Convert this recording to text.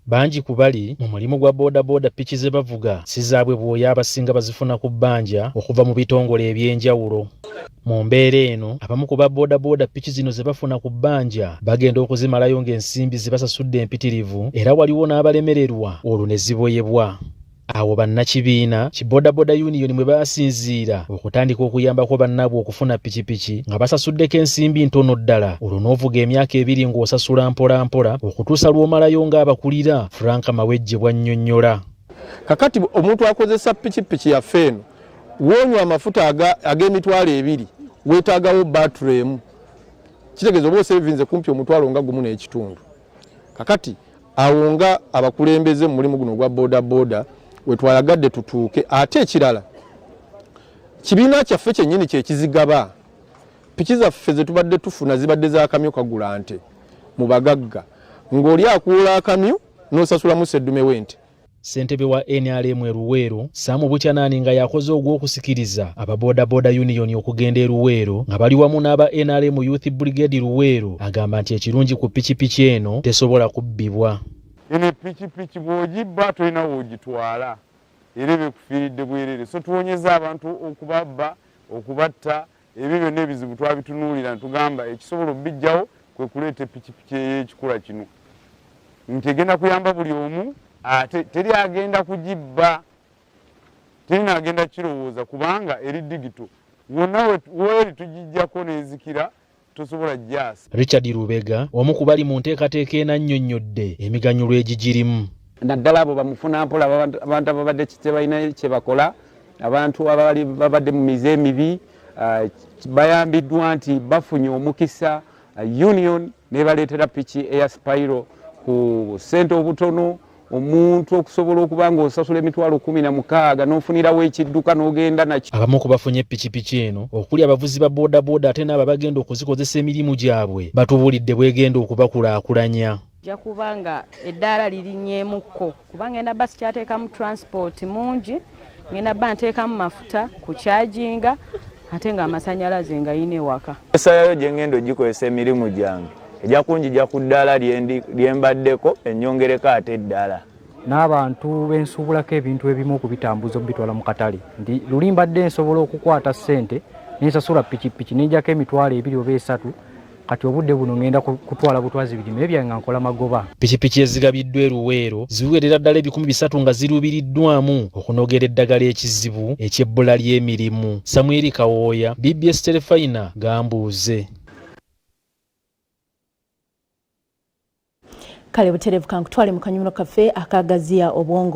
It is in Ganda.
Banji kubali mu mulimu gwa boda piki ze bavuga sizaabwe bwoya abasinga bazifuna ku bbanja okuva mu bitongole eby'enjawulo. Mu mbeera eno abamu ku boda piki zino ze bafuna ku bbanja bagenda okuzimalayo ng'ensimbi ze basasudde empitirivu era waliwo n'abalemererwa olwo ne ziboyebwa. Awo bannakibiina ki boda union mwe basinziira okutandika okuyambako bannaabwe okufuna pikipiki nga basasuddeko ensimbi ntono ddala olwo n'ovuga emyaka 2 ng'osasula mpola okutuusa lw'omalayo ng'abakulira Frank Mawejje bw'annyonnyola. Kakati omuntu akozesa pikipiki yaffe eno wonywa amafuta ag'emitwalo 2 weetaagawo battery emu kitegeeza oba osevinze kumpi omutwalo nga gumu n'ekitundu. Kakati awo nga abakulembeze mu mulimu guno gwa boda wetwayagadde tutuuke ate ekirala kibiina kyaffe kyennyini kyekizigaba piki zaffe ze tubadde tufuna zibadde za kamyu kagula nte mu bagagga ng'oli akuula akamyu n'osasulamu seddume w'ente. Ssentebe wa NRM Luweero Samu Buchanani nga yakoze ogw'okusikiriza ababoda union okugenda e Luweero nga bali wamu n'aba NRM Youth Brigade Luweero agamba nti ekirungi ku pikipiki eno tesobola kubbibwa. Ene pikipiki bw'ogibba tolina w'ogitwala era bekufiiridde bwerere so tuwonyeza abantu okubabba okubatta ebyo byonna ebizibu twabitunuulira ntugamba ekisobola obbijjawo kwe kuleeta pikipiki ey'ekikula kino nti egenda kuyamba buli omu ate teri agenda kugibba terina agenda kirowooza kubanga eri digito wonna weeri tugijjako n'ezikira tosobola jjaasa. Richard Rubega omu ku bali mu nteekateeka enannyonnyodde emiganyulo egigirimu. Naddala abo bamufuna mpola abantu ababadde tebalina kye bakola abantu abali babadde mu mize emibi bayambiddwa nti bafunye omukisa union nebaleetera piki eya Spiro ku ssente obutono omuntu okusobola okuba ng'osasula emitwalo 16 n'ofunirawo ekidduka n'ogenda nakyo. Abamu ku bafunye pikipiki eno okuli abavuzi ba boda ate n'abo bagenda okuzikozesa emirimu gyabwe batubulidde bwegenda okubakulaakulanya. Ja kubanga eddaala lirinnyemukko kubanga ena basi kyateekamu transport mungi ngenda bba nteekamu mafuta ku kyajinga ate ng'amasannyalaze nga yina ewaka. Esayayo gye ngenda ogikozesa emirimu gyange ejja kunjija ku ddaala lyembaddeko ennyongereko ate eddala. N'abantu bensuubulako ebintu ebimu okubitambuza okubitwala mu katale nti luli mbadde nsobola okukwata ssente nensasula pikipiki n'enjako emitwalo 2 oba 3 kati obudde buno ngenda kutwala butwazi birime ebyange nga nkola magoba. Pikipiki ezigabiddwa e Luweero ziwerera ddala 300 nga ziruubiriddwamu okunogera eddagala ekizibu eky'ebbula ly'emirimu. Samuel Kawooya, BBS Terefayina, Gambuuze. Kale buterevu kankutwale mu kanyulo kaffe akagaziya obwongo.